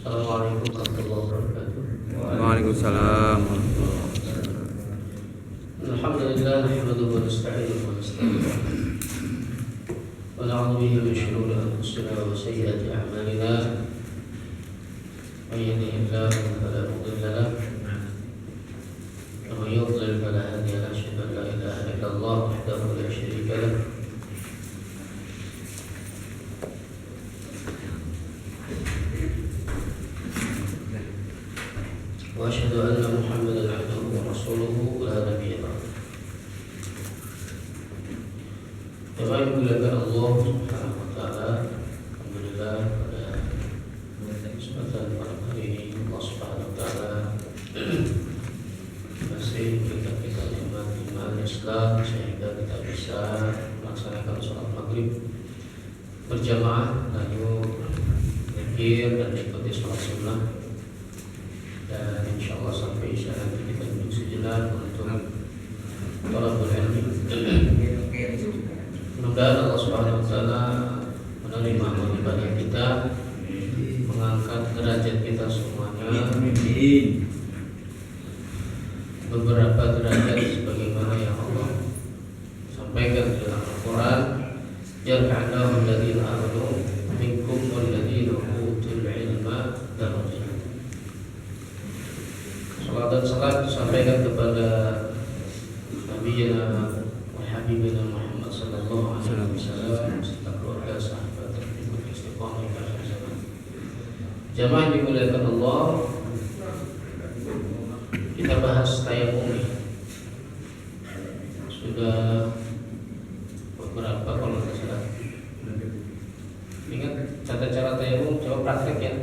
Assalamualaikum warahmatullahi wabarakatuh. Waalaikumsalam. Alhamdulillah nahmaduhu wa nasta'inuhu wa nastaghfiruh. Wa na'udzu bihi min shururi anfusina wa sayyiati a'malina. May yahdihillahu fala mudilla lahu wa may yudlil fala hadiya lahu. Asyhadu an la ilaha illallah wahdahu la syarika lahu. وأشهد أن محمدا عبده ورسوله لا نبي بعده. Kami memuliakan Allah Subhanahu wa taala. Alhamdulillah pada kesempatan malam hari ini Allah Subhanahu wa taala masih memberikan kita nikmat iman Islam sehingga kita bisa melaksanakan sholat maghrib berjamaah, lalu zikir dan ikuti sholat sunnah. Dan insyaallah sampai isya nanti kita duduk sejenak untuk thalabul ilmi. Mudah-mudahan Allah Subhanahu wa taala menerima amal ibadah kita, mengangkat derajat kita semuanya. Beberapa derajat sebagaimana yang Allah sampaikan di dalam Al-Qur'an, yarfa'allahu alladziina aamanu minkum walladziina utul ilma darajat. Salat dan salam disampaikan kepada Nabiyina wa Habibina Muhammad sallallahu alaihi wasallam serta keluarga sahabat dan pengikut istiqamah ila akhir zaman. Jamaah yang dimuliakan Allah, kita bahas tayamum. Sudah beberapa kalau tidak salah. Ingat tata cara tayamum, coba praktek ya.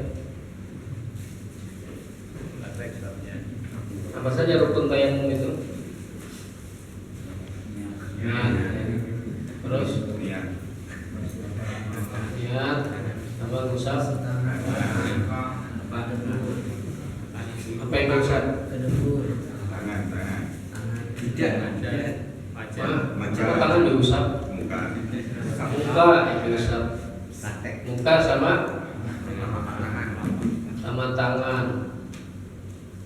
Apa saja rukun tayamum itu? Terus niat, apa ngusap? Apa yang ngusap? Tangan diusap. Muka diusap. Muka sama tangan.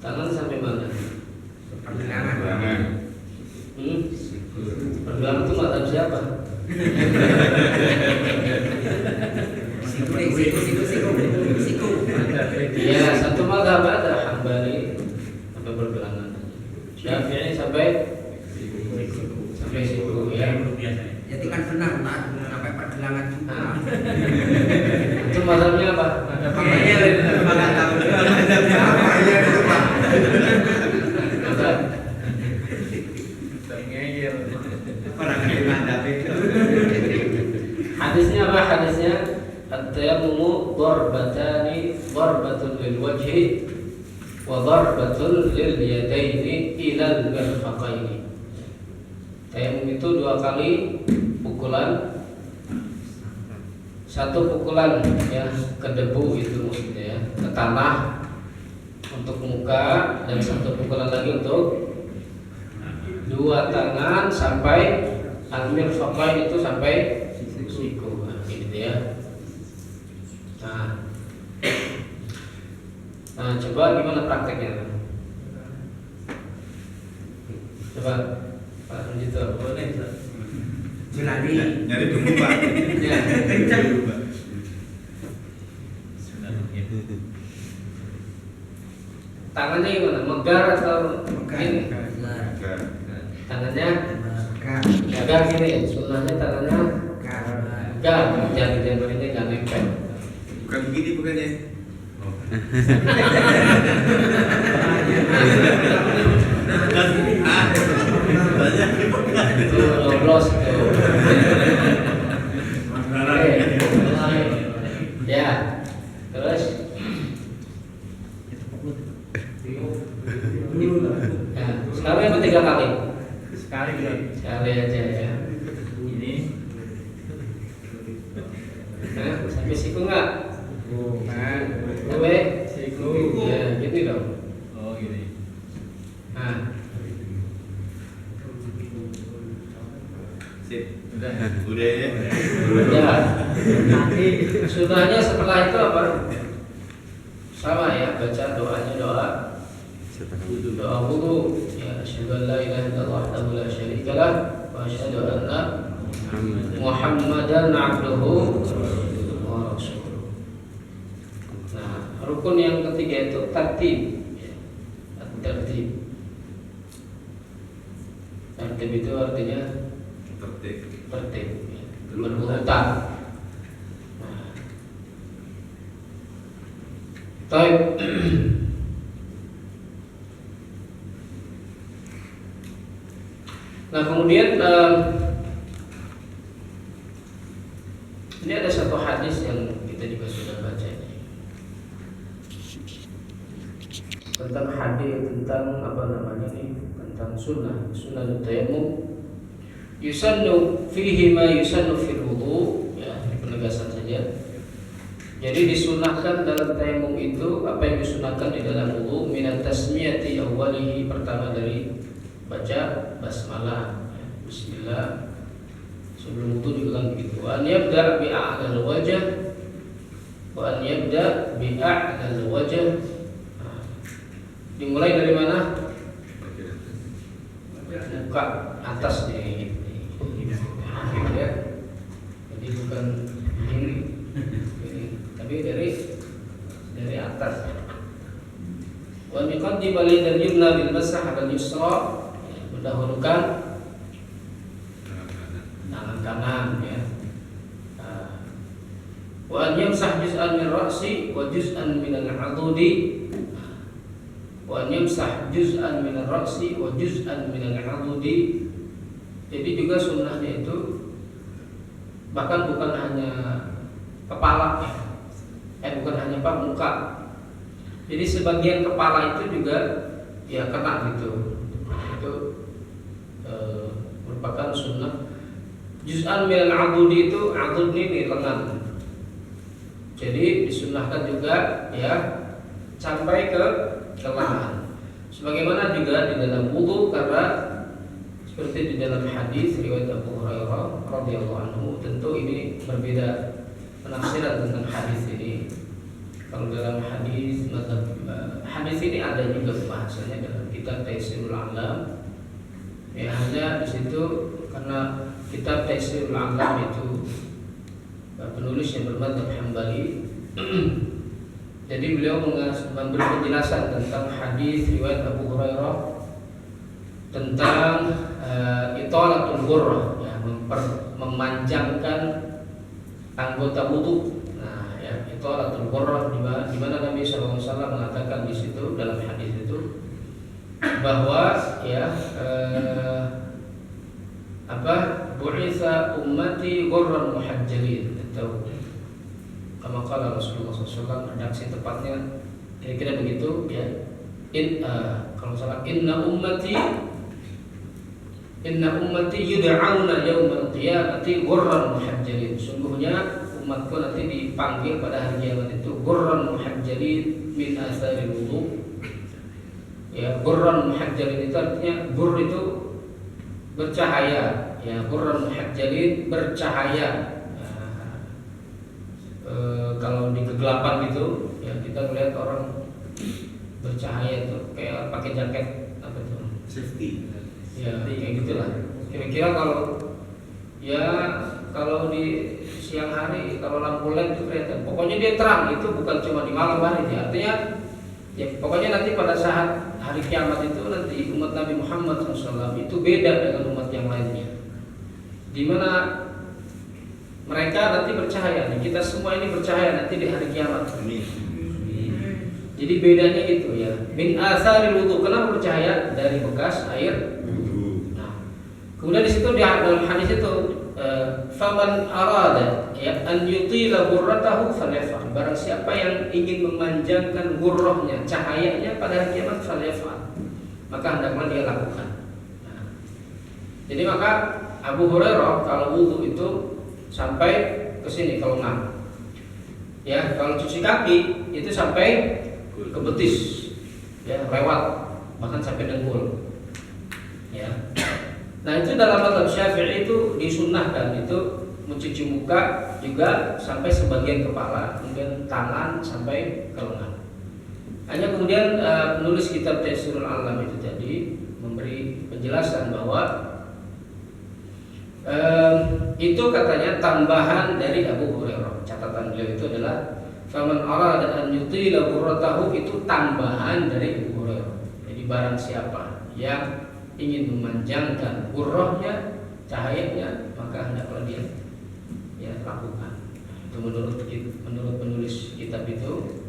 Tangan sampai mana? Pergelangan. Pergelangan itu mata siapa? Siku. Ya, satu mazhab ada Hambali sampai pergelangan. Syafi'i sampai siku ya. Jadi kan benar Pak, sampai pergelangan juga. Itu mazhabnya apa? Makanya enggak tahu juga mazhabnya apa ya itu Pak. Hadisnya apa? Hadisnya at-tayammumu darbatani, darbatun lil wajhi wa darbatun lil yadaini ila al-mirfaqaini. Tayamum itu 2 kali pukulan. Satu pukulan ya ke debu itu maksudnya ya, ke tanah untuk muka, dan satu pukulan lagi untuk 2 tangan sampai al-mirfaqain itu sampai siku. Nah, gitu ya. Nah, coba gimana prakteknya? Coba Pak Sunjito, boleh Jelani. Nyari tunggu Pak. ya. Kencang. Tangannya gimana? Megar atau gini? Tangannya gagal gini. Sunnahnya tangannya gagal. Jangan ini jangan nempel. Bukan begini bukannya? Itu loblos tuh. Ya. Terus ya, sekarang yang 3 kali. Sekali aja ya. Ini Nah, sampai siku enggak? Sampai siku. Ya, gini dong. oh gini. Nah, Sip. Udah. Udah ya. udah. Nanti sunnahnya setelah itu apa? sama ya, baca doanya doa wudu ya, asyhadu an la ilaha illallah wahdahu la syarika lah wa asyhadu anna Muhammadan abduhu wa rasuluh. Nah, rukun yang ketiga itu tertib ya. Tertib itu artinya tertib ya. Berurutan. Baik. Nah, kemudian ini ada satu hadis yang kita juga sudah baca ini. Tentang hadis, tentang apa namanya nih? Tentang sunnah tayammum. Yusannu fihi ma yusannu fil wudu, ya, penegasan saja. Jadi disunahkan dalam tayammum itu apa yang disunahkan di dalam wudu, minat tasmiyati awwalihi, pertama dari baca basmalah ya, bismillah sebelum wudu juga begitu. Wa an yabda bi a'lal wajh, wa an yabda bi a'lal wajh. Dimulai dari mana? Muka atas nih. Ya. Jadi bukan ini. Tapi dari atas. Wa yuqaddim al-yad al-yumna bil masah al-yusra, mendahulukan tangan kanan ya. Wa an yamsah juz'an min ra'si wa juz'an min al-'adudi. Wa an yamsah juz'an min ar-ra'si wa juz'an min al-'adudi. Jadi juga sunnahnya itu bahkan bukan hanya kepala ya. Bukan hanya muka. Jadi sebagian kepala itu juga ya kena gitu. Itu merupakan sunnah. Juz'an min al-'adudi itu, 'adud ini lengan. Jadi disunnahkan juga ya sampai ke lengan. Sebagaimana juga di dalam wudu, karena seperti di dalam hadis riwayat Abu Hurairah radhiyallahu anhu, tentu ini berbeda penafsiran tentang hadis ini. Kalau dalam hadis ini ada juga pembahasannya dalam kitab Taisirul Alam. Ya, hanya di situ karena kitab Taisirul Alam itu penulisnya bermadzhab Hambali. Jadi beliau memberi penjelasan tentang hadis riwayat Abu Hurairah tentang italatul ghurrah ya, memanjangkan anggota wudu. Nah, ya, italatul ghurrah di mana Nabi SAW mengatakan di situ dalam hadis itu bahwa ya bu'itsa ummati ghurran muhajjalin, atau kama qala Rasulullah SAW, redaksi tepatnya kira-kira begitu ya. Kalau salah, inna ummati yud'auna yaumal qiyamati ghurran muhajjalin. Sungguhnya umatku nanti dipanggil pada hari kiamat itu ghurran muhajjalin min athari wudu. Ya, ghurran muhajjalin itu artinya ghurr itu bercahaya. Ya, ghurran muhajjalin bercahaya. Kalau di kegelapan gitu ya, kita melihat orang bercahaya itu kayak pakai jaket apa itu? Safety. Ya, kayak gitulah. Kira-kira kalau di siang hari kalau lampu LED itu kelihatan. Pokoknya dia terang, itu bukan cuma di malam hari ya. Artinya ya pokoknya nanti pada saat hari kiamat itu nanti umat Nabi Muhammad SAW itu beda dengan umat yang lainnya. Di mana mereka nanti bercahaya, kita semua ini bercahaya nanti di hari kiamat. Amin. Jadi bedanya gitu ya. Min asari wudu, kenapa bercahaya? Dari bekas air. Nah, kemudian di situ di dalam hadis itu faman arada ya an yutila ghurratahu falyaf'al. Barang siapa yang ingin memanjangkan ghurrahnya, cahayanya pada hari kiamat, falyaf'al, maka hendaklah dia lakukan. Nah, jadi maka Abu Hurairah kalau wudu itu sampai ke sini kalau lengan. Ya, kalau cuci kaki itu sampai ke betis, ya, lewat bahkan sampai dengkul. Ya. Nah, itu dalam mazhab Syafi'i itu disunnahkan itu mencuci muka juga sampai sebagian kepala, kemudian tangan sampai ke lengan. Hanya kemudian penulis kitab Tafsirul Alam itu tadi memberi penjelasan bahwa itu katanya tambahan dari Abu Hurairah. Catatan beliau itu adalah faman arada an yutila ghurratahu, itu tambahan dari Abu Hurairah. Jadi barang siapa yang ingin memanjangkan ghurrahnya, cahayanya, maka hendaklah dia lakukan. Itu menurut penulis kitab itu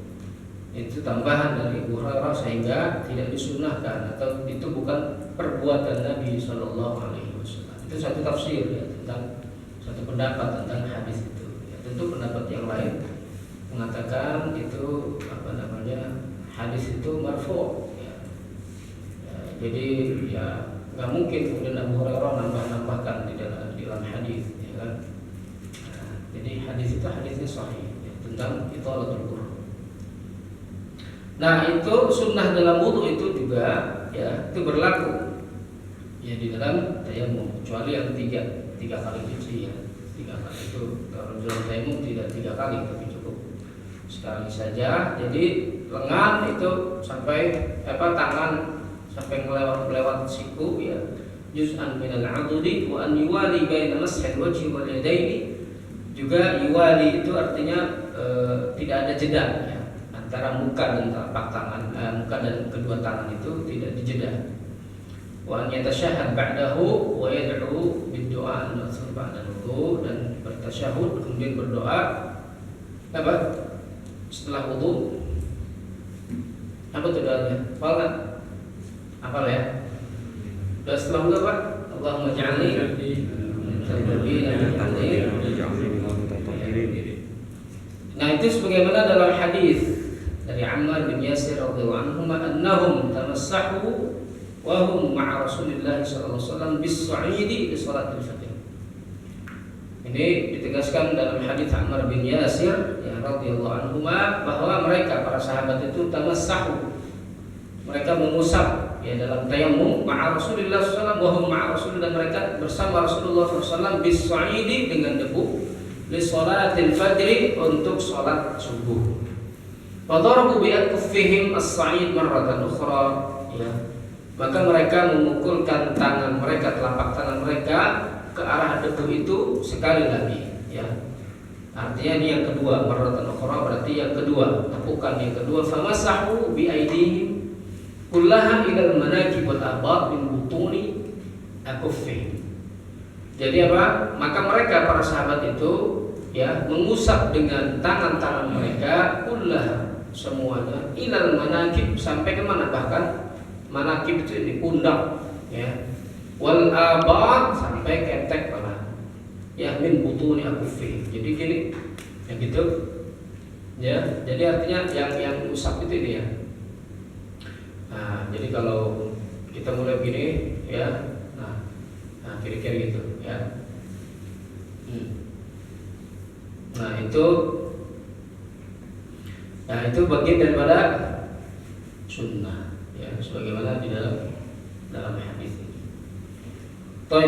tambahan dari Abu Hurairah, sehingga tidak disunahkan atau itu bukan perbuatan Nabi Shallallahu Alaihi Wasallam. Itu satu tafsir ya, tentang satu pendapat tentang hadis itu. Ya, tentu pendapat yang lain mengatakan itu hadis itu marfu. Ya. Jadi ya nggak mungkin kemudian Abu Hurairah nambahkan di dalam hadis, ya kan? Nah, jadi hadis itu hadisnya sahih ya, tentang ithalatul ghurrah. Nah, itu sunnah dalam wudu itu juga ya itu berlaku ya di dalam tayamum, kecuali yang tiga kali cuci ya. 3 kali itu kalau dalam tayamum tidak 3 kali tapi cukup sekali saja. Jadi lengan itu sampai tangan sampai melewat siku ya, juz'an minal 'adudi wa an yuwali baina mashil wajhi wal yadaini. Juga yuwali itu artinya tidak ada jeda ya, antara muka dan telapak tangan, muka dan kedua tangan itu tidak dijeda. Wa an yatasyahhad ba'dahu wa yad'u bid-du'a an-nasr ba'da wudu, dan bertasyahud kemudian berdoa setelah wudu. Apa itu doanya? Hafal ya? Doa setelah wudu apa? Allahumma ja'alni Nah, itu sebagaimana dalam hadis dari Ammar bin Yasir radhiyallahu anhu annahum tamassahu wa hum ma'a Rasulillah sallallahu alaihi wasallam bis-sa'idi li salatil fajr. Ini ditegaskan dalam hadis Ammar bin Yasir ya radhiyallahu anhu bahwa mereka para sahabat itu tamassahu, mereka mengusap ya dalam tayammum ma'a Rasulillah sallallahu alaihi wasallam wa hum ma'a Rasulillah, mereka bersama Rasulullah sallallahu alaihi wasallam bis-sa'idi dengan debu li salatil fajri, untuk salat subuh. Fadarabu bi akuffihim as-sa'id marratan ukhra ya. Maka mereka memukulkan tangan mereka, telapak tangan mereka ke arah debu itu sekali lagi ya. Artinya ini yang kedua, marratan ukhra berarti yang kedua, tepukan yang kedua. Famasahu bi aidihim kullaha ila al-manakib wal abad min butuni akuffihim. Jadi apa? Maka mereka para sahabat itu ya mengusap dengan tangan-tangan mereka kullaha, semuanya, ilal manakib, sampai ke mana, bahkan manakib itu di pundak ya, wal abad, sampai ketek malah ya, min butuni akufi. Jadi gini ya gitu ya, jadi artinya yang usap itu ini ya. Nah, jadi kalau kita mulai begini ya, nah kira-kira gitu ya. Nah itu bagian daripada sunnah ya, sebagaimana di dalam hadis ini.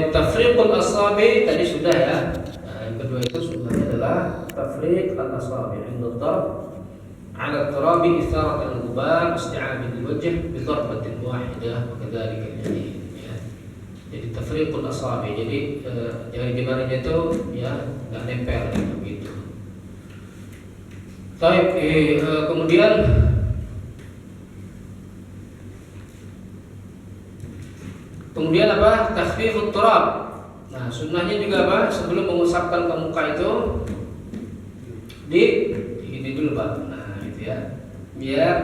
Tafriqul asabi tadi sudah ya. Nah, yang kedua itu sunnahnya adalah tafriq al-asabi inda darb ala turabi itharat al-ghubar isti'ab al-wajh bi darbatin wahidah wa kadzalika al-yadayn ya. Jadi tafriqul asabi, jadi jari-jarinya itu ya enggak nempel begitu. Baik, kemudian apa? Takhfifut turab. Nah, sunnahnya juga apa? Sebelum mengusapkan ke muka itu ini dulu Pak. Nah, gitu ya. Biar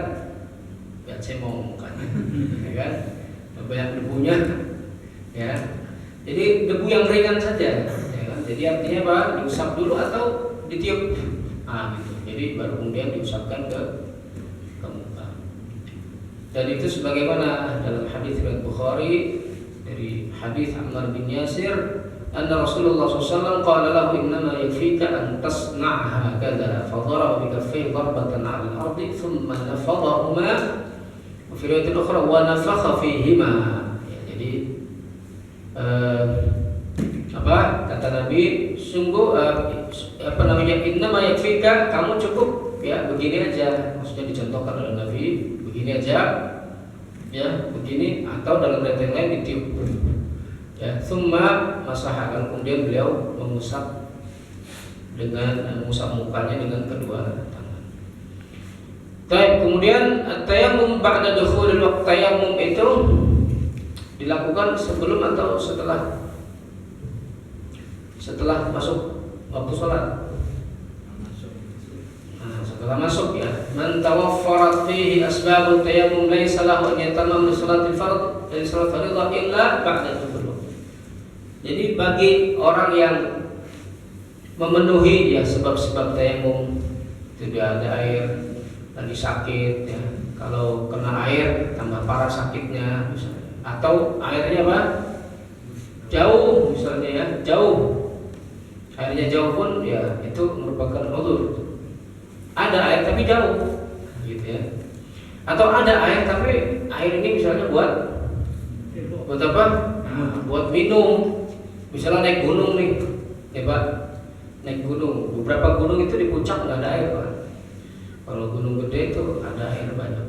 cemong mukanya. Ya kan? Banyak debunya. Ya. Jadi debu yang ringan saja, ya kan? Jadi artinya apa? Diusap dulu atau ditiup. Gitu. Jadi baru kemudian diusapkan ke muka. Dan itu sebagaimana dalam hadis riwayat Bukhari dari hadis Ammar bin Yasir, anna Rasulullah SAW qala lahu innama yakfika an tasna'ha kadza, fa daraba bi kaffayhi darbatan 'ala al-ardi thumma nafadahuma wa fi riwayatin ukhra wa nafakha fihima. Ya, jadi kata Nabi, sungguh innama yakfika, kamu cukup ya begini aja, maksudnya dicontohkan oleh Nabi, begini aja, ya begini, atau dalam riwayat yang lain ditiup, ya. Summa masahakan, kemudian beliau mengusap mukanya dengan kedua tangan. Baik, kemudian tayammum ba'da dukhulil waqt, tayammum itu dilakukan sebelum atau setelah masuk waktu sholat. Setelah masuk, ya. Man tawaffarat fihi asbabut tayammum laysa lahu an yatammam li salatil fardh dan salat fardhah illa ba'da dukhul. Jadi bagi orang yang memenuhi ya sebab-sebab tayammum, tidak ada air, lagi sakit, ya. Kalau kena air tambah parah sakitnya misalnya. Atau airnya apa? Jauh misalnya, ya, jauh. Airnya jauh pun ya itu merupakan uzur. Ada air tapi jauh, gitu ya. Atau ada air tapi air ini misalnya buat apa? Buat minum. Misalnya naik gunung nih, ya Pak, naik gunung. Beberapa gunung itu di puncak nggak ada air, Pak. Kalau gunung gede itu ada air banyak.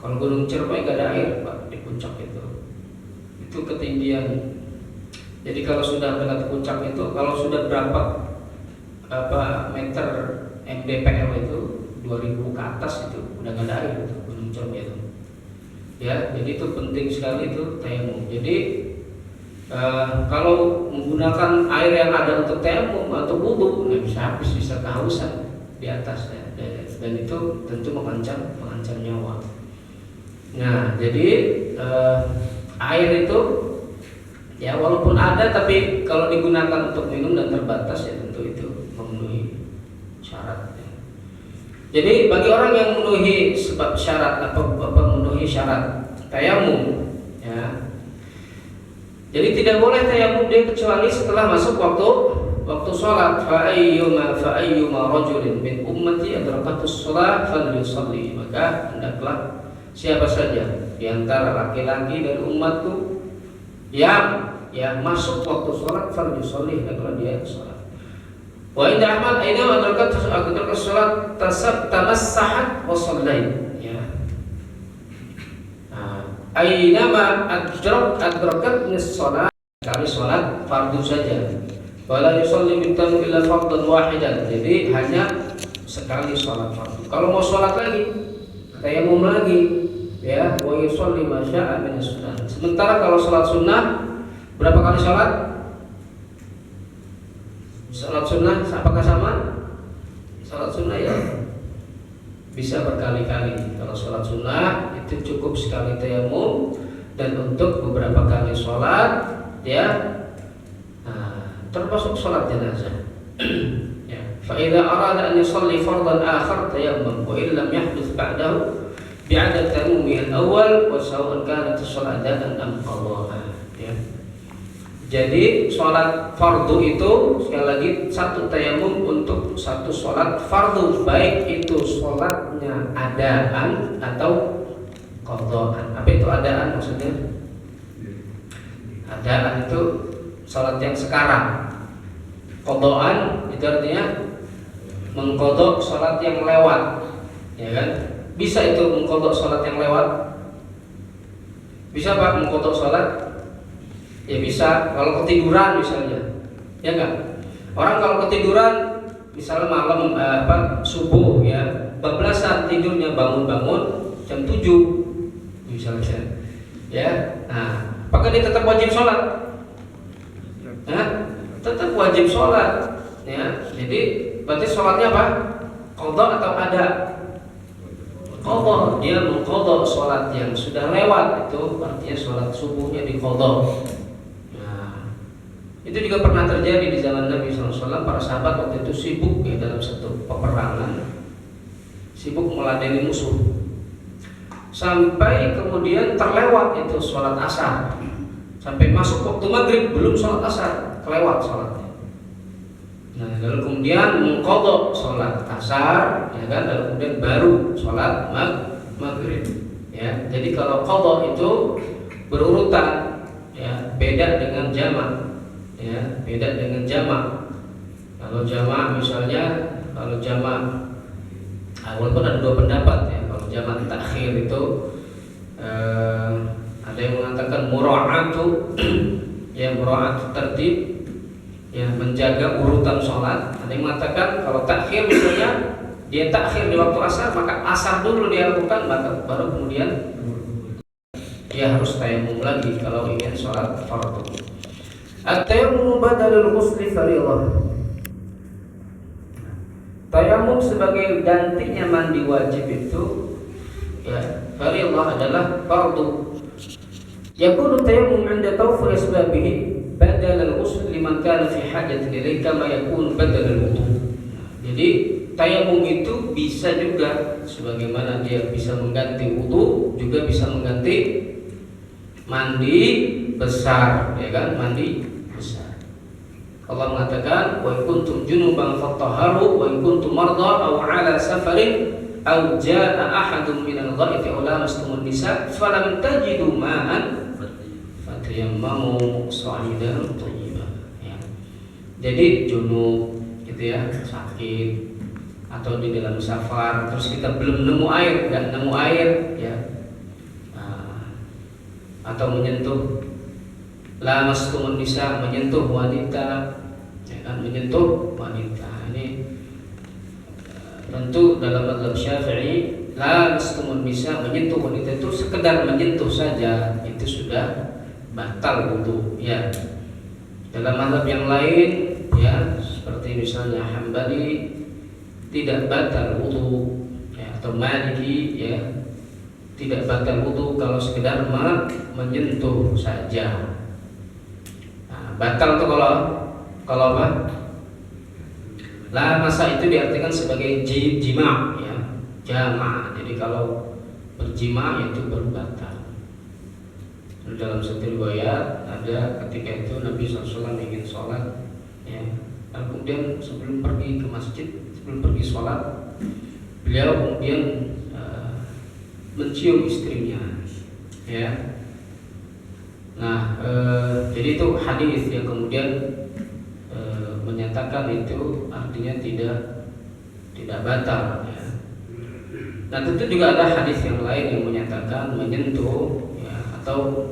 Kalau gunung Ciremai nggak ada air, Pak, di puncak itu ketinggian. Jadi kalau sudah dekat puncak itu, kalau sudah berapa meter mdpl itu 2000 ke atas itu udah nggak ada air itu gunung Ciremai itu. Ya, jadi itu penting sekali itu tayammum. Jadi kalau menggunakan air yang ada untuk tayammum atau wudu, nggak bisa habis, bisa kehausan di atas, ya. Dan itu tentu mengancam nyawa. Nah, jadi air itu ya walaupun ada tapi kalau digunakan untuk minum dan terbatas ya tentu itu memenuhi syarat, ya. Jadi bagi orang yang memenuhi sebab syarat memenuhi syarat tayammum, ya. Jadi tidak boleh tayammum dia kecuali setelah masuk waktu sholat. Fa ayyuma rajulin min ummati adrakatus sholat falyusalli, maka hendaklah siapa saja di antara laki-laki dari umatku yang masuk waktu sholat falyusalli, hendaklah dia sholat. Wa inda Ahmad aina adrakatus sholat tamassahat wa shallait, ya. Ainama adrakat nis sholat, kali sholat fardu saja. Wala yusalli bitamu illa fardhan wahidan, jadi hanya sekali sholat fardu. Kalau mau sholat lagi, tayammum lagi, ya, wa yusalli ma syaa min sunnah. Sementara kalau sholat sunnah, berapa kali sholat? Sholat sunnah apakah sama? Sholat sunnah ya bisa berkali-kali. Kalau sholat sunnah itu cukup sekali tayammum, dan untuk beberapa kali sholat, ya, termasuk sholat jenazah. Ya. Fa idza arada an yusalli fardhan akhar tayammam wa illam yahduth ba'dahu bi'adad tayammumi al-awwal wa sawa'an kanat as-salatan am qadha'a, ya. Jadi sholat fardu itu sekali lagi satu tayammum untuk satu sholat fardu, baik itu sholatnya adaan atau qadhaan. Apa itu adaan maksudnya? Adaan itu sholat yang sekarang. Qadhaan itu artinya mengqadha sholat yang lewat, ya kan? Bisa itu mengqadha sholat yang lewat? Bisa Pak mengqadha sholat? Ya bisa, kalau ketiduran misalnya, ya enggak? Orang kalau ketiduran, misalnya malam subuh, ya, bablasan tidurnya, bangun jam 7 misalnya, ya. Nah, apakah dia tetap wajib sholat? Nah, tetap wajib sholat, ya. Jadi berarti sholatnya apa? Qadha atau ada? Qadha, dia mengqadha sholat yang sudah lewat, itu artinya sholat subuhnya diqadha. Itu juga pernah terjadi di zaman Nabi SAW. Para sahabat waktu itu sibuk, ya, dalam satu peperangan, sibuk meladeni musuh, sampai kemudian terlewat itu sholat asar. Sampai masuk waktu maghrib belum sholat asar, kelewat sholatnya. Nah, lalu kemudian mengqadha sholat asar, ya kan, lalu kemudian baru sholat maghrib, ya. Jadi kalau qadha itu berurutan, ya, beda dengan jamak. Ya, beda dengan jamak. Kalau jamak misalnya, kalau jamak Walaupun ada dua pendapat ya, kalau jamak takhir itu ada yang mengatakan mura'atu ya, mura'atu tertib ya, menjaga urutan sholat. Ada yang mengatakan kalau takhir misalnya dia takhir di waktu asar, maka asar dulu dia lakukan, maka baru kemudian dia harus tayamum lagi kalau ingin sholat fardu. At-tayammum badalul ghusli fardhiyah. Tayamum sebagai gantinya mandi wajib itu ya, fardhiyah adalah fardu. Yakunu tayammum 'inda tawfur asbabihi badalul ghusl liman kana fi hajatin ilayhi kama yakunu badalul wudu. Jadi tayamum itu bisa juga sebagaimana dia bisa mengganti wudu, juga bisa mengganti mandi besar, ya kan, mandi besar. Allah mengatakan wa in kuntum junuban fattaharu wa in kuntum marda aw ala safarin aw jaa ahadun minal ghaiti aw lamastumun nisa falam tajidu ma'an fatayammamu sa'idan thayyiban ya. Jadi junub gitu ya, sakit atau di dalam safar terus kita belum nemu air, nggak nemu air ya, atau menyentuh lamastumun nisa, menyentuh wanita ya kan, menyentuh wanita. Ini tentu dalam mazhab Syafi'i lamastumun nisa, menyentuh wanita itu sekedar menyentuh saja itu sudah batal wudu ya. Dalam mazhab yang lain ya, seperti misalnya Hambali tidak batal wudu ya, atau Maliki ya tidak batal wudu kalau sekedar menyentuh saja. Nah, batal itu kalau apa? La masa itu diartikan sebagai jima ya, jama. Jadi kalau berjima itu baru batal. Dalam satu riwayat ada ketika itu Nabi SAW ingin sholat ya, lalu kemudian sebelum pergi ke masjid, sebelum pergi sholat, beliau kemudian mencium istrinya ya. Nah jadi itu hadis yang kemudian menyatakan itu artinya tidak batal ya. Nah tentu juga ada hadis yang lain yang menyatakan menyentuh ya, atau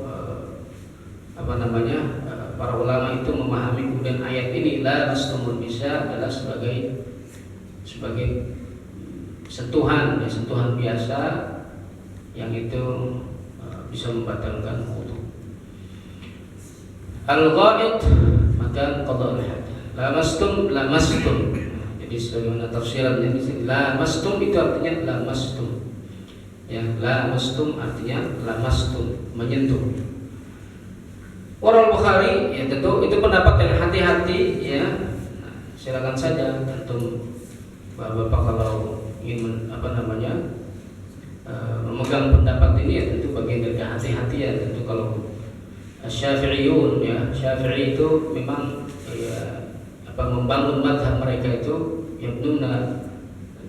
para ulama itu memahami kemudian ayat ini la mastumun bisa adalah sebagai sentuhan ya, sentuhan biasa yang itu bisa membatalkan wudu. Al-ghaid maka qada'ul hadd. Lamastum. Jadi sebagaimana tafsirannya di sini lamastum itu artinya lamastum. Ya, lamastum artinya lamastum, menyentuh. Warul Bukhari ya, tentu itu pendapat yang hati-hati ya. Nah, silakan saja tentu Bapak kalau ingin memegang pendapat ini ya tentu bagian dari kehati-hatian. Tentu kalau Syafi'iyun ya, Syafi'i itu memang ya, membangun madhab mereka itu yabnuna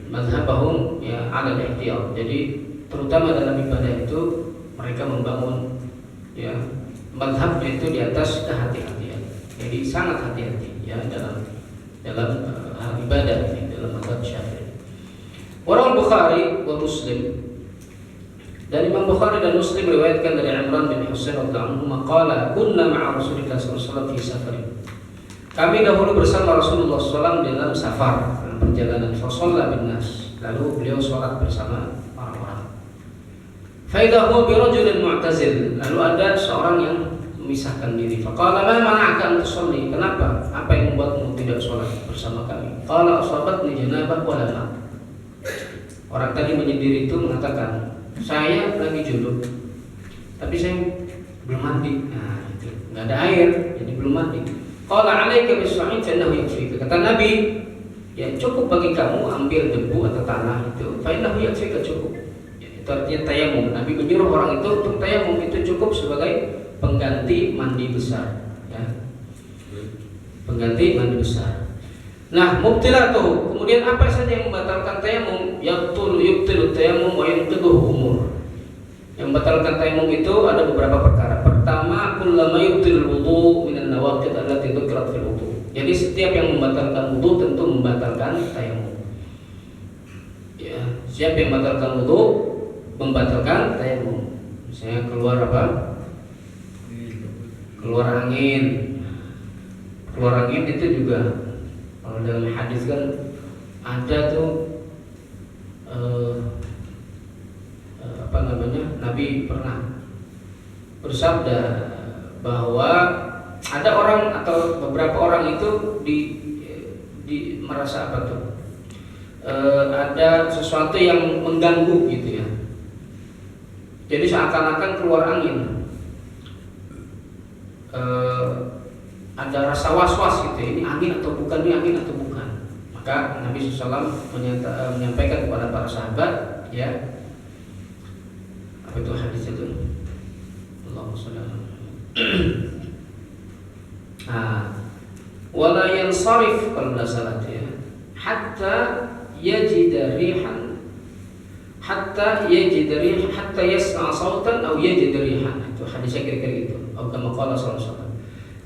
madhabahum ya ala al-ihtiyat. Jadi terutama dalam ibadah itu mereka membangun ya madhabnya itu di atas kehati-hatian. Jadi sangat hati-hati ya dalam hal ibadah ini dalam madhab Syafi'i. Warul Bukhari wa Muslim, dan Imam Bukhari dan Muslim meriwayatkan dari Imran bin Husain radhiyallahu anhu qala kunna ma'a Rasulillah sallallahu alaihi wasallam fi safarin. Kami dahulu bersama Rasulullah SAW dalam safar, dalam perjalanan. Fasalla bin nas, lalu beliau sholat bersama orang-orang. Fa idza huwa bi rajulin mu'tazil, lalu ada seorang yang memisahkan diri. Faqala ma mana'aka an tusalli? Kenapa? Apa yang membuatmu tidak sholat bersama kami? Qala asabatni janabah wa la. Orang tadi menyendiri itu mengatakan, saya lagi junub, tapi saya belum mandi. Nah, itu nggak ada air, jadi belum mandi. Qala 'alaika bis-sa'id fa innahu yakfika. Kata Nabi, ya cukup bagi kamu ambil debu atau tanah itu, fa innahu yakfika, cukup. Ya, itu artinya tayamum. Nabi menyuruh orang itu untuk tayamum, itu cukup sebagai pengganti mandi besar, ya. Pengganti mandi besar. Nah, mubtilatuh, kemudian apa saja yang membatalkan tayamum? Yubtilu tayamum wa yanqidhuhu umur. Yang membatalkan tayamum itu ada beberapa perkara. Pertama, kullama yubtilul wudu minan nawaqid allati dzukrat fil wudu. Jadi setiap yang membatalkan wudu tentu membatalkan tayamum. Ya, Siapa yang membatalkan wudu, membatalkan tayamum. Misalnya keluar apa? Keluar angin. Keluar angin itu juga kalau dalam hadis kan ada tuh Nabi pernah bersabda bahwa ada orang atau beberapa orang itu di merasa apa tuh? Ada sesuatu yang mengganggu gitu ya. Jadi seakan-akan keluar angin. Ada rasa was-was gitu. Ini angin atau bukan? Ini angin atau bukan? Maka Nabi SAW menyampaikan kepada para sahabat, ya, apa itu hadis itu? Allahumma shalli ala wala yansarif kalau salat ya, hatta yajida rihan, hatta yasma sautan atau yajida rihan. Itu hadisnya kira-kira gitu. Atau kama qala sallallahu alaihi wasallam.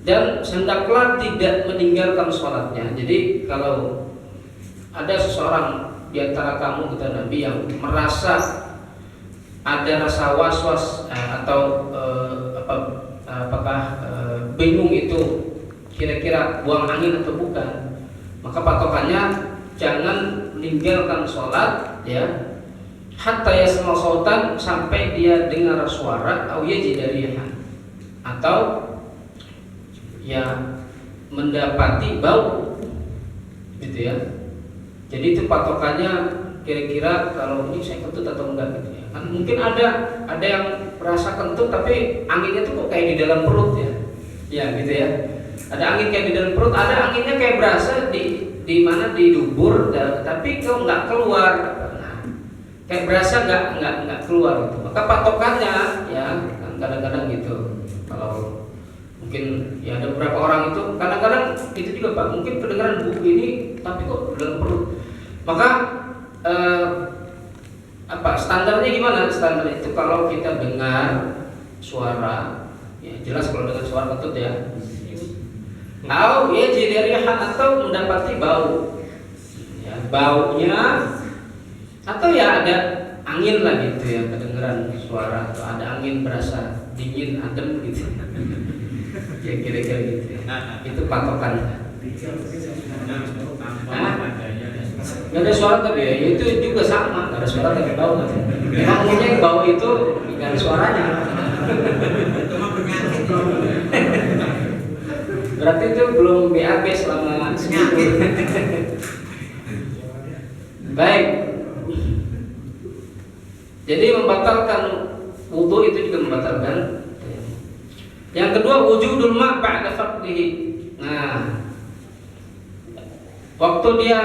Dan hendaklah tidak meninggalkan sholatnya. Jadi kalau ada seseorang di antara kamu, kata Nabi, yang merasa ada rasa was-was atau apakah bingung itu kira-kira buang angin atau bukan, maka patokannya jangan meninggalkan sholat ya, hatta yasma sautan, sampai dia dengar suara, atau yajida rihan, atau ya mendapati bau gitu ya. Jadi itu patokannya kira-kira kalau ini saya kentut atau enggak gitu ya. Kan mungkin ada yang merasa kentut tapi anginnya tuh kok kayak di dalam perut ya. Ya gitu ya. Ada angin kayak di dalam perut, ada anginnya kayak berasa di mana di dubur, tapi kok nggak keluar. Nah, kayak berasa nggak keluar gitu. Maka patokannya ya kadang-kadang gitu. Kalau mungkin ya ada beberapa orang itu kadang-kadang itu juga Pak, mungkin kedengaran bu ini tapi kok dalam perut. Maka standarnya gimana? Standar itu kalau kita dengar suara, ya jelas kalau dengar suara kentut ya. Atau ya jadi atau mendapati bau, ya, baunya, atau ya ada angin lah gitu ya, kedengeran suara atau ada angin berasa dingin, adem gitu. Ya kira-kira gitu ya. Itu patokannya. Gak ada suara tapi ya itu juga sama, gak ada suara tapi bau. Memang umumnya bau itu gak ada suaranya. Berarti itu belum BAB selama seminggu. Baik. Jadi membatalkan wudu itu juga membatalkan. Yang kedua, wujudul ma' ba'da faqdihi. Nah, waktu dia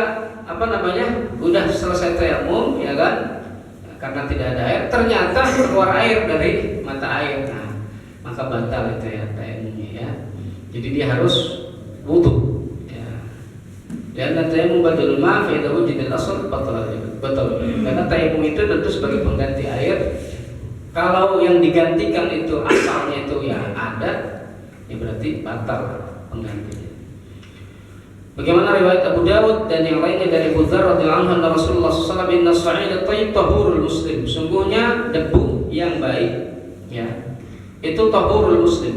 udah selesai tayamum ya kan, karena tidak ada air, ternyata keluar air dari mata air. Nah, maka batal itu ya tayamumnya ya. Jadi dia harus wudu ya. Dan tayamum badal ma' fa idza wujida al-asl batal. Karena tayamum itu tentu sebagai pengganti air. Kalau yang digantikan itu asalnya itu ya ada, ya berarti batal penggantinya. Bagaimana riwayat Abu Dawud dan yang lainnya dari Abu Dzar radhiyallahu anhu, Rasulullah sallallahu alaihi wasallam, inna as-sa'ida at-tayyib tahurul muslim. Sungguhnya debu yang baik ya, itu tahurul muslim.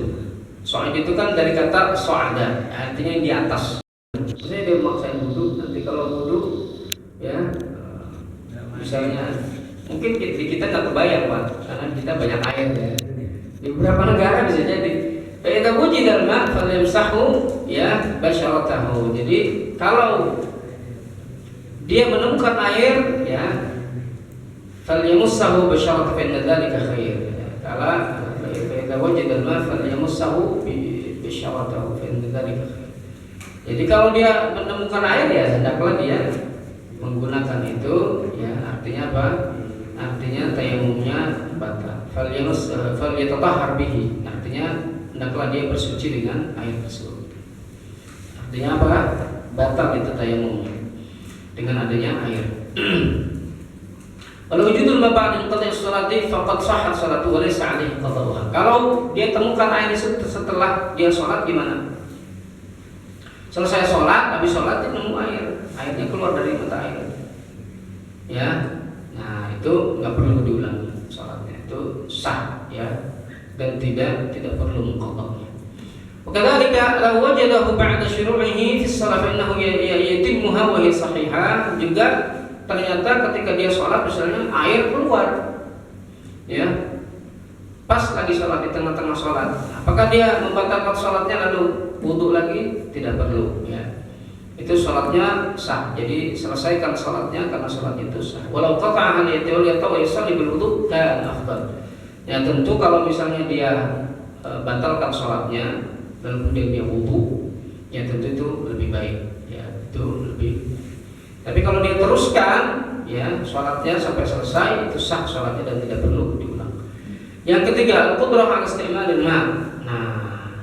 Sa'id itu kan dari kata sa'ada, artinya yang di atas. Maksudnya dia memaksain wudu, nanti kalau wudu ya misalnya mungkin kita nggak kebayang Pak, karena kita banyak air ya. Di beberapa negara bisa jadi. Fa'idza wujida al-ma' falyamsahu ya basyaratahu. Jadi kalau dia menemukan air ya, falyamussahu basyaratahu, fa inna dzalika khair. Kalau fa'idza wujida al-ma' falyamussahu basyaratahu, fa inna dzalika khair. Jadi kalau dia menemukan air ya hendaklah dia menggunakan itu ya, artinya apa? Artinya tayamumnya batal. Falyatatahhar bihi, artinya hendaklah dia bersuci dengan air tersebut. Artinya apa? Batal itu tayamumnya dengan adanya air. Kalau wujudul mab'ad qada' as-salati faqad sahhat salatu wa laysa 'alaihi qada'uha. Kalau dia temukan air setelah dia sholat gimana? Selesai sholat, habis sholat dia nemu air, airnya keluar dari mata air. Ya. Nah, itu nggak perlu diulangi sholatnya, itu sah ya, dan tidak perlu mengqadha. Wakadzalika law wajadahu ba'da syuru'ihi fi shalah fa innahu yatimmuha wa hiya sahihah. Juga ternyata ketika dia sholat misalnya air keluar, ya, pas lagi sholat di tengah-tengah sholat, apakah dia membatalkan sholatnya lalu wudu lagi? Tidak perlu, ya. Itu sholatnya sah. Jadi selesaikan sholatnya karena sholat itu sah. Walau qata'a niyyatahu wa yusalli bil wudu kana afdal. Ya tentu kalau misalnya dia batalkan sholatnya dan kemudian dia wudu, ya tentu itu lebih baik, ya itu lebih. Tapi kalau dia teruskan, ya sholatnya sampai selesai, itu sah sholatnya dan tidak perlu diulang. Yang ketiga, al-qudrah ala isti'malil ma'. Nah,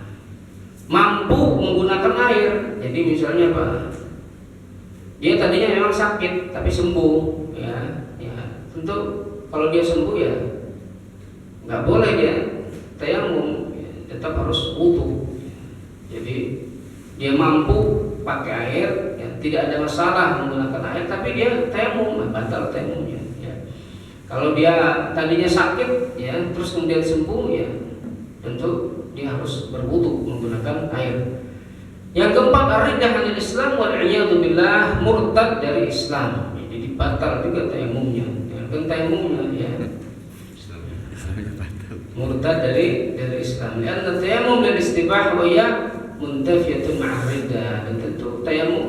mampu menggunakan air. Jadi misalnya apa? Dia tadinya memang sakit tapi sembuh, ya. Tentu kalau dia sembuh ya nggak boleh dia tayamum, ya, tetap harus wudu. Jadi dia mampu pakai air, ya, tidak ada masalah menggunakan air, tapi dia tayamum, batal tayamumnya. Ya. Kalau dia tadinya sakit, ya, terus kemudian sembuh, ya, tentu dia harus berwudu menggunakan air. Yang keempat, ar-riddah 'anil Islam wal 'iyadu billah, murtad dari Islam. Jadi batal juga tayamumnya. Kan tayamumnya, ya. Murtad dari Islam. Karena tayamum dan istibah wa ya muntafiyatun ma'ar riddah, dan tentu tayamum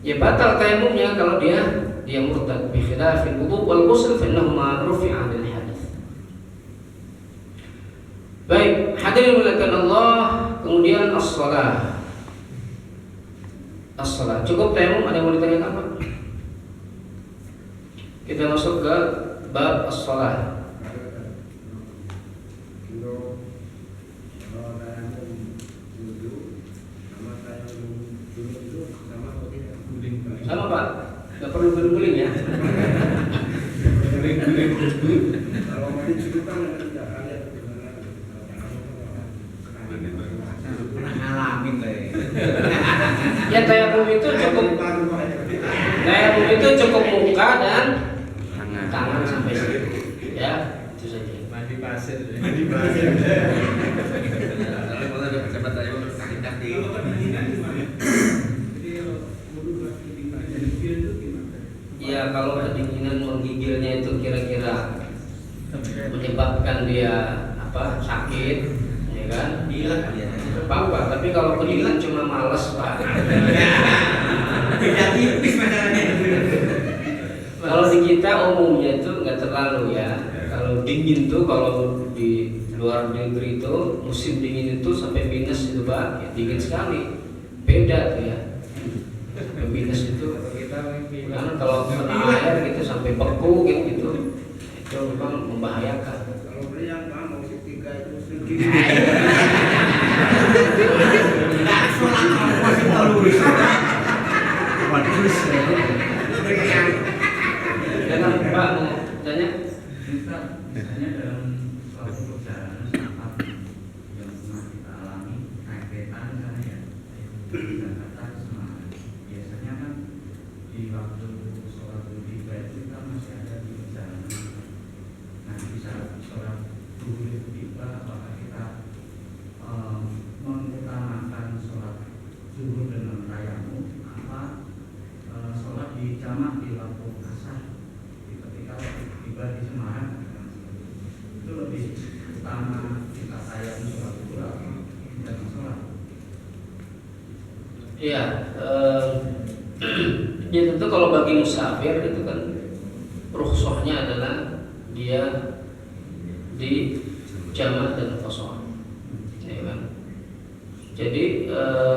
ya batal tayamumnya kalau dia murtad, bi khilafil wudu wal ghusl fa innahuma rufi'a lil hadath. Baik, hadirin mulakan Allah, kemudian as-shalah. As-shalah. Cukup tayamum, ada yang mau ditanyakan, Pak? Kita masuk ke bab as-shalah. Sama Pak, nggak perlu guling-guling ya. Kalau mau diceritakan Pernah ngalamin lah ya. Ya tayamum itu cukup muka dan tangan sampai situ. Ya, itu saja. Mandi pasir. kalau ada pejabat tayamum kaki-kaki. Ya kalau kedinginan menggigilnya itu kira-kira menyebabkan dia sakit, ya kan? Gila dia. Apa? Tapi kalau kedinginan cuma malas, Pak. Beda tipis masalahnya. Kalau di kita umumnya itu nggak terlalu ya. Kalau dingin tuh, kalau di luar negeri itu musim dingin itu sampai minus itu, Pak. Ya, dingin sekali. Beda tuh ya. Sampai minus itu. Karena kalau kena air gitu sampai beku gitu, itu memang membahayakan. Kalau beli yang mau tiga itu sedikit. Nah, sholat kalau masih terus. Waduh. Jangan Pak mau tanya. Misalnya dalam suatu perjalanan saat yang pernah kita alami naik kereta misalnya ya, dari Jakarta ke Semarang, biasanya kan di waktu sholat tiba itu kita masih ada di perjalanan. Nah, bisa sholat dulu tiba, apakah kita mengutamakan sholat zuhur dengan tayamum, apa sholat di jamak di waktu asar ketika tiba di Semarang, itu lebih utama kita tayamum sholat zuhur dan sholat. Iya, ya tentu kalau bagi musafir itu kan rukhsahnya adalah dia di jamak dan qasar, ya kan? Jadi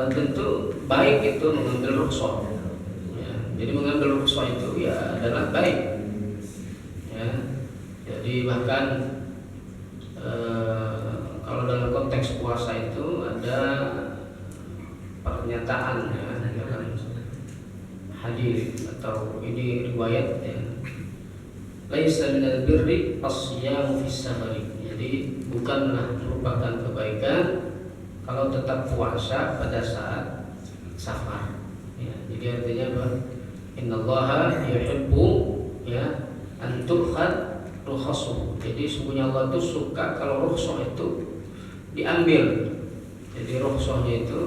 tentu baik itu mengambil rukhsah. Ya, jadi mengambil rukhsah itu ya adalah baik. Ya, jadi bahkan kalau dalam konteks puasa itu ada pernyataan ya dalam hadis atau ini riwayat ya. Laisa minal birri as-siyamu fis safari. Jadi bukanlah merupakan kebaikan kalau tetap puasa pada saat safar. Ya, jadi artinya apa? Innallaha yuhibbu ya antukhad rukhasu. Jadi sungguhnya Allah itu suka kalau rukhsah itu diambil. Jadi rukhsahnya itu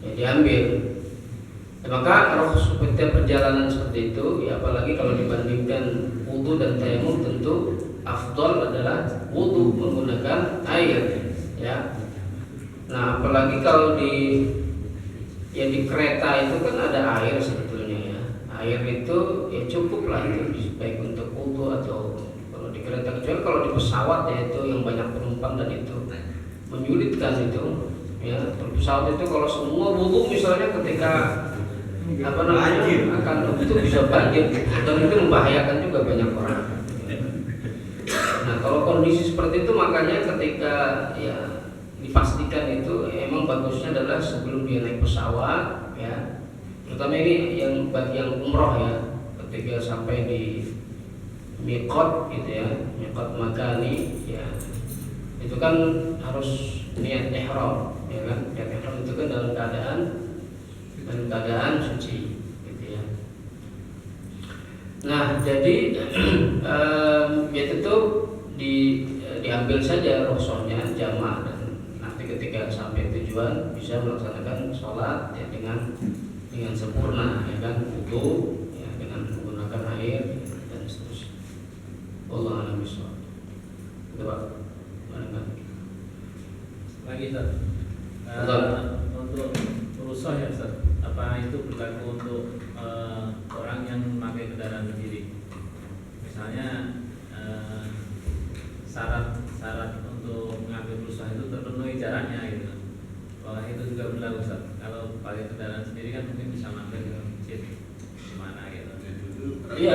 ya diambil. Ya, maka rukhsah setiap perjalanan seperti itu, ya apalagi kalau dibandingkan wudu dan tayamum, tentu afdal adalah wudu menggunakan air, ya. Nah, apalagi kalau di kereta itu kan ada air sebetulnya, ya. Air itu ya cukup lah itu baik untuk wudu atau kalau di kereta, kecuali kalau di pesawat ya itu yang banyak penumpang dan itu menyulitkan itu, ya. Kalau pesawat itu kalau semua wudu misalnya ketika akan itu bisa banjir dan itu membahayakan juga banyak orang. Nah, kalau kondisi seperti itu makanya ketika ya dipastikan itu emang bagusnya adalah sebelum dia naik pesawat, ya. Terutama ini yang bagi yang umroh, ya, ketika sampai di miqat gitu, ya, miqat makani, ya, itu kan harus niat ihram, ya kan? Niat ihram itu kan dalam keadaan suci, gitu, ya. Nah, jadi ya tentu diambil saja rukhsahnya jamaah, dan nanti ketika sampai tujuan bisa melaksanakan sholat ya dengan sempurna, ya kan, wudu ya dengan menggunakan air dan seterusnya. Wallahu a'lam bishawab. Coba mana Lagi Ustaz. Untuk rukhsah ya Ustaz, apa itu berlaku untuk orang yang memakai kendaraan sendiri? Misalnya syarat untuk mengambil rukhsah itu terpenuhi jaraknya gitu. Kalau itu juga berlaku Ustaz. Kalau pakai kendaraan sendiri kan mungkin bisa mampir ke masjid gimana gitu. Iya,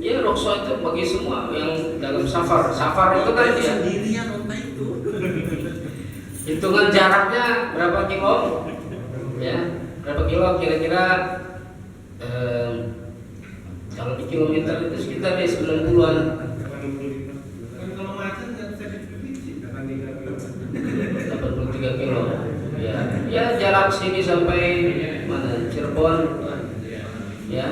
iya, rukhsah itu bagi semua yang dalam safar. Safar itu kan dia sendirian onta itu. hitungan jaraknya berapa kilo, ya, berapa kilo kira-kira. Kalau di kilometer itu sekitar di 90-an. Kalau macet nggak bisa diprediksi, 83 kilo. Ya jarak sini sampai mana? Cirebon, ya,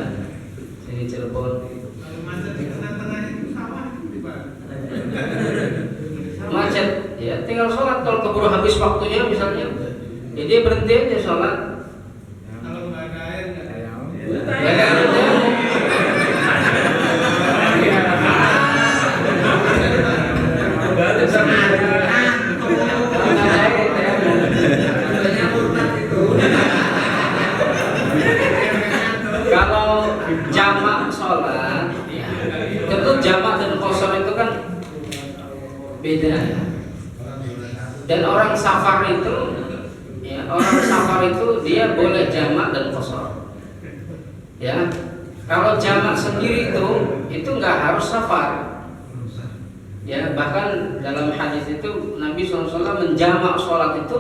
sini Cirebon. Kalau macet di tengah-tengah itu sawah di Pak. Macet, ya, tinggal sholat. Kalau keburu habis waktunya misalnya, ya dia berhenti aja sholat. Kalau nggak ada air nggak ada. Ya kan? Kalau jamak sholat, ya, tentu jamak dan qashar itu kan beda. Dan orang safar itu, ya, dia boleh jamak dan qashar. Ya, kalau jamak sendiri itu nggak harus safar. Ya, bahkan dalam hadis itu Nabi SAW menjamak sholat itu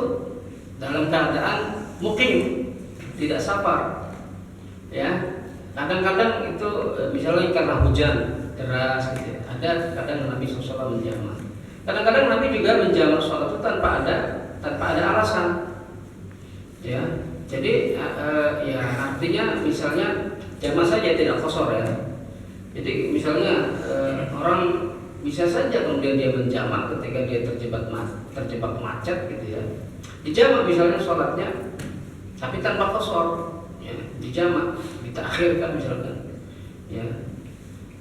dalam keadaan muqim, tidak safar. Ya, kadang-kadang itu misalnya karena hujan deras, gitu. Ada kadang Nabi SAW menjamak. Kadang-kadang Nabi juga menjamak sholat itu tanpa ada alasan. Ya, jadi ya artinya misalnya jamak saja tidak qashar, ya. Jadi misalnya orang bisa saja kemudian dia menjamak ketika dia terjebak macet, gitu, ya. Dijamak misalnya sholatnya, tapi tanpa qashar. Ya, dijamak, ditakhirkan misalkan, ya.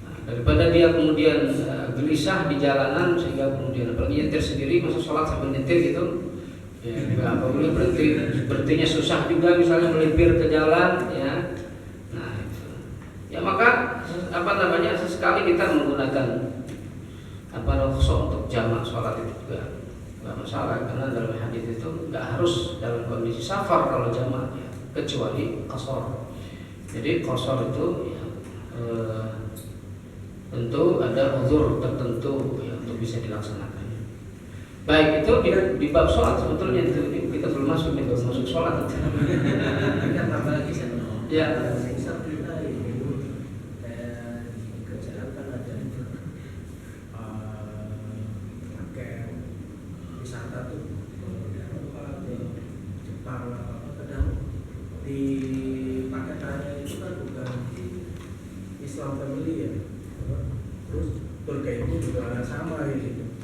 Nah, daripada dia kemudian gelisah di jalanan sehingga kemudian apalagi nyetir sendiri, masa sholat sambil nyetir gitu, ya, juga apa boleh berhentinya susah juga misalnya melipir ke jalan, ya. Nah itu, ya maka sesekali kita menggunakan rukhsah untuk jamak sholat itu juga nggak masalah, karena dalam hadis itu nggak harus dalam kondisi safar kalau jamak, ya, kecuali qashar. Jadi qashar itu ya, tentu ada uzur tertentu, ya, untuk bisa dilaksanakan. Baik, itu di bab sholat sebetulnya itu kita belum masuk sholat. Kita tambah lagi Ya. Di paketannya itu kan bukan juga sama gitu.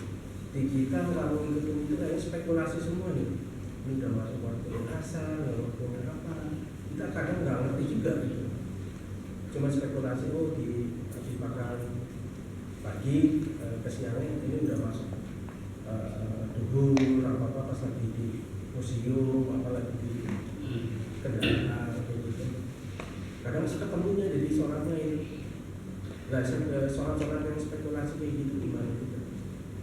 Di kita kalau itu kayak spekulasi semua nih. Ini udah masuk waktu asar, waktu apa? Kita kadang nggak ngerti juga gitu. Cuma spekulasi di makan pagi ke siangnya ini udah masuk duhur apa pas lagi di museum apalagi di kendaraan gitu. Kadang masih ketemunya jadi sholatnya ini nggak sholat yang spekulasi kayak gitu gimana gitu.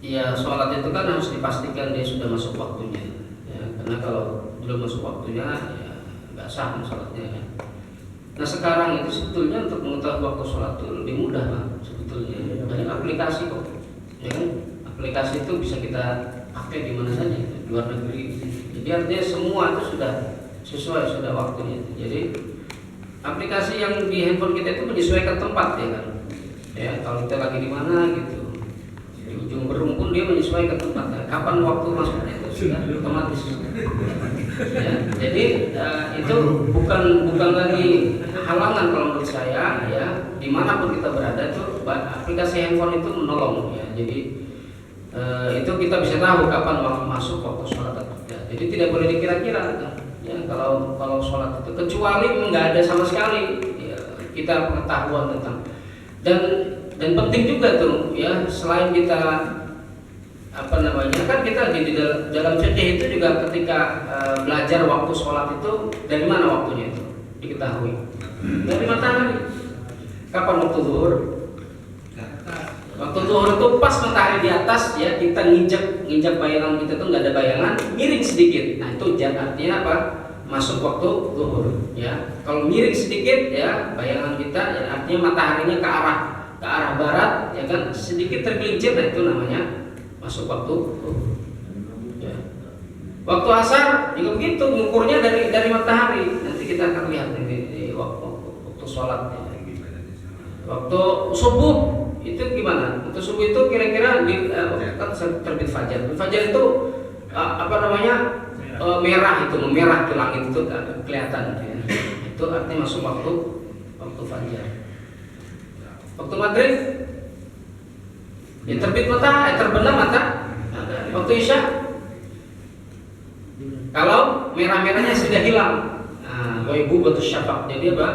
Iya, sholat itu kan harus dipastikan dia sudah masuk waktunya ya, karena kalau belum masuk waktunya ya nggak sah sholatnya ya. Nah sekarang itu sebetulnya untuk mengetahui waktu sholat itu lebih mudah Pak, sebetulnya dari aplikasi kok ya kan. Aplikasi itu bisa kita pakai di mana saja, di luar negeri. Jadi artinya semua itu sudah sesuai, sudah waktunya. Jadi aplikasi yang di handphone kita itu menyesuaikan tempat ya kan. Ya kalau kita lagi di mana gitu, di ujung Berung pun dia menyesuaikan tempat. Ya. Kapan waktu masuknya itu sudah otomatis. Ya, jadi itu bukan lagi halangan kalau menurut saya ya. Dimanapun kita berada itu aplikasi handphone itu menolong ya. Jadi itu kita bisa tahu kapan waktu masuk, waktu sholat atau tidak. Jadi tidak boleh dikira-kira ya, kalau sholat itu kecuali nggak ada sama sekali ya, kita pengetahuan tentang dan penting juga tuh ya, selain kita apa namanya kan kita di dalam fikih itu juga ketika belajar waktu sholat itu dari mana waktunya itu diketahui dari matahari. Kapan waktu zuhur? Waktu zuhur itu pas matahari di atas ya, kita nginjak bayangan kita tuh nggak ada bayangan, miring sedikit. Nah itu artinya apa? Masuk waktu zuhur ya. Kalau miring sedikit ya bayangan kita ya, artinya mataharinya ke arah barat ya kan, sedikit tergelincir, nah itu namanya masuk waktu zuhur. Ya. Waktu asar juga begitu, mengukurnya dari matahari. Nanti kita akan lihat di waktu sholat ya. Waktu subuh itu gimana? Untuk subuh itu kira-kira kan terbit fajar. Fajar itu apa namanya merah, itu memerah ke langit itu kelihatan. Ya. Itu artinya masuk waktu fajar. Waktu maghrib ya terbit matahari, terbenam matahari. Waktu isya kalau merah-merahnya sudah hilang, nah, ibu betul syafaq. Jadi apa?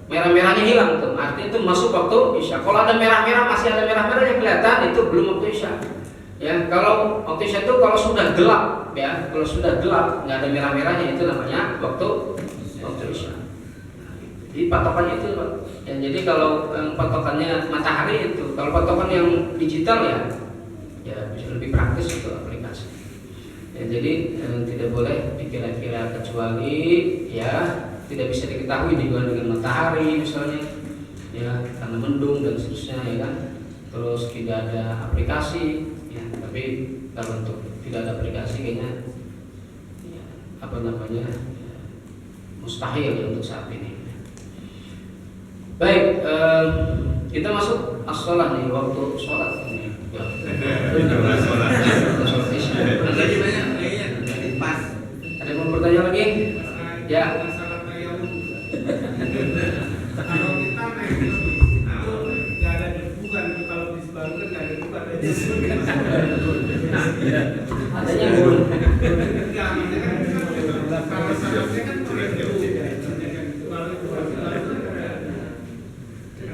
Merah-merahnya hilang tuh, artinya itu masuk waktu isya. Kalau ada merah-merah, masih ada merah-merah yang kelihatan, itu belum waktu isya. Ya, kalau waktu isya itu kalau sudah gelap, ya, kalau sudah gelap nggak ada merah-merahnya, itu namanya waktu isya. Jadi patokannya itu, Pak. Ya, jadi kalau patokannya matahari itu, kalau patokan yang digital ya bisa lebih praktis itu aplikasi. Ya, jadi tidak boleh dikira-kira kecuali ya tidak bisa diketahui dengan matahari misalnya ya, karena mendung dan seterusnya ya kan. Terus tidak ada aplikasi ya, tapi kalau untuk tidak ada aplikasi kayaknya ya, apa namanya mustahil ya untuk saat ini. Baik, kita masuk as-shalah nih, waktu sholat ini. Ya. Lagi banyak kayaknya dari pas. Ada yang mau bertanya lagi? Ya. Kalau kita naik itu nggak ada debu kan, kalau di Sebaru kan nggak ada debu, ada debu. Adanya burung. Enggak, maksudnya kan kalau salahnya kan ada debu.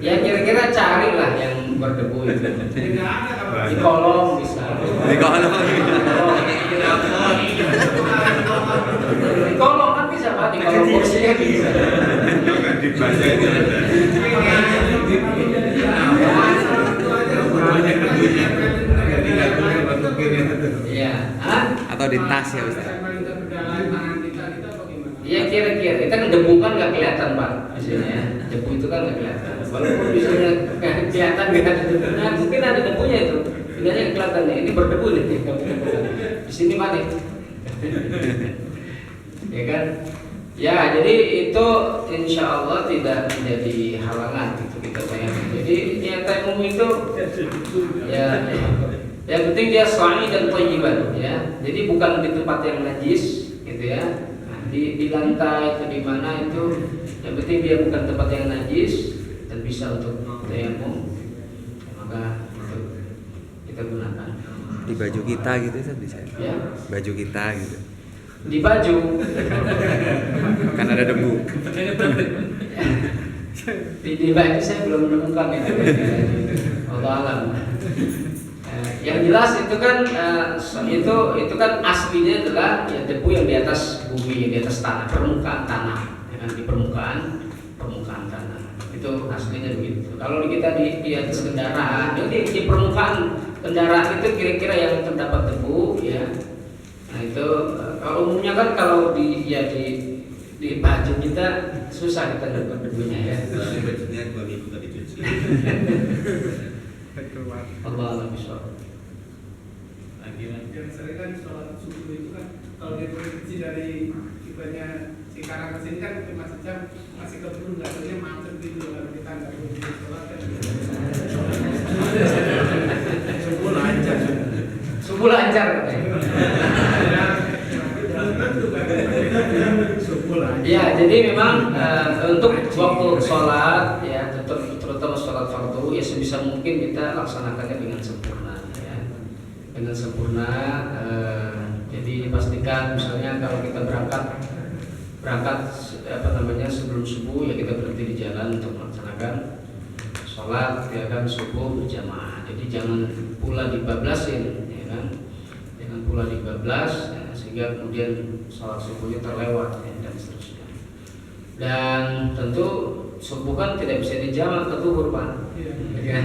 Ya kira-kira carilah yang berdebu itu. Tidak ada kalau Di kolong bisa. Di kolong. Di kolong kan bisa Pak, di kolong kursinya bisa. Dibaca itu. Iya. Hah? Atau di tas ya Ustaz. Iya kira-kira. Kita kan debu kan nggak kelihatan Pak, misalnya ya. Debu itu kan nggak kelihatan. Walaupun misalnya kelihatan nggak ada debunya, mungkin ada debunya itu. Sebenarnya kelihatan nih, ini berdebu nih. Di sini mana? Ya kan? Ya, jadi itu insya Allah tidak menjadi halangan itu kita bayangkan. Jadi yang tayammum itu ya, yang penting dia sahih dan thayyiban ya. Jadi bukan di tempat yang najis gitu ya. Nah, di lantai atau di mana itu, yang penting dia bukan tempat yang najis dan bisa untuk tayammum. Maka itu kita di baju kita gitu Ustaz bisa. Ya, Baju kita gitu. di baju. Kan ada debu. Di baju saya belum menemukan itu. Allah alam. Yang jelas itu kan itu kan aslinya adalah ya debu yang di atas bumi, di atas tanah, permukaan tanah, ya kan, di permukaan tanah. Itu aslinya begitu. Kalau kita di atas kendaraan, jadi di permukaan kendaraan itu kira-kira yang terdapat debu, ya. Nah itu kalau umumnya kan kalau di baju kita susah kita dapat debunya ya. Bajunya 2 minggu tadi cuci. Allah alam bisawab. Yang sering kan sholat subuh itu kan kalau dia prediksi dari kibatnya Cikarang ke sini kan cuma sejam masih keburu nggak tahunya macet gitu kalau kita nggak perlu sholat kan. Subuh lancar. Subuh lancar katanya. Ya, jadi memang untuk waktu sholat ya, terutama sholat fardu ya sebisa mungkin kita laksanakannya dengan sempurna ya. Dengan sempurna, jadi dipastikan misalnya kalau kita berangkat sebelum subuh ya kita berhenti di jalan untuk melaksanakan sholat ya kan subuh berjamaah. Jadi jangan pula dibablasin ya kan, jangan pula dibablas ya, sehingga kemudian sholat subuhnya terlewat ya, dan seterusnya. Dan tentu subuh kan tidak bisa dijamak ke zuhur Pak, ya kan?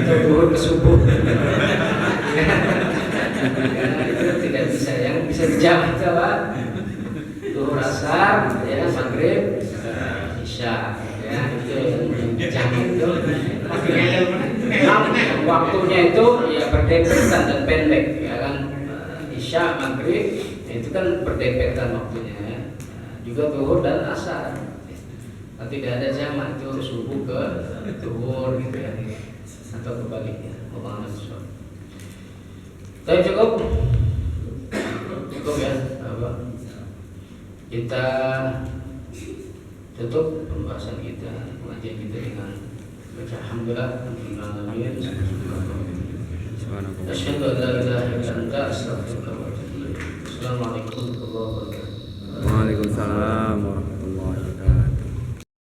Atau zuhur ke subuh. Karena itu tidak bisa, yang bisa dijamak itu apa? Zuhur asar, ya maghrib, isya, ya itu yang dijamak itu. Memang waktunya itu ya berdempetan dan pendek, ya kan? Isya, maghrib, itu kan berdempetan waktunya ya. Juga zuhur dan asar. Tidak ada jamak itu subuh ke zuhur gitu ya, atau kebaliknya. Allah SWT. Tapi cukup ya. Kita tutup pembahasan kita, pengajian kita dengan baca alhamdulillah. Asyhadu an la ilaha illa anta astaghfiruka wa atubu ilaik. Assalamualaikum warahmatullahi wabarakatuh. Waalaikumsalam.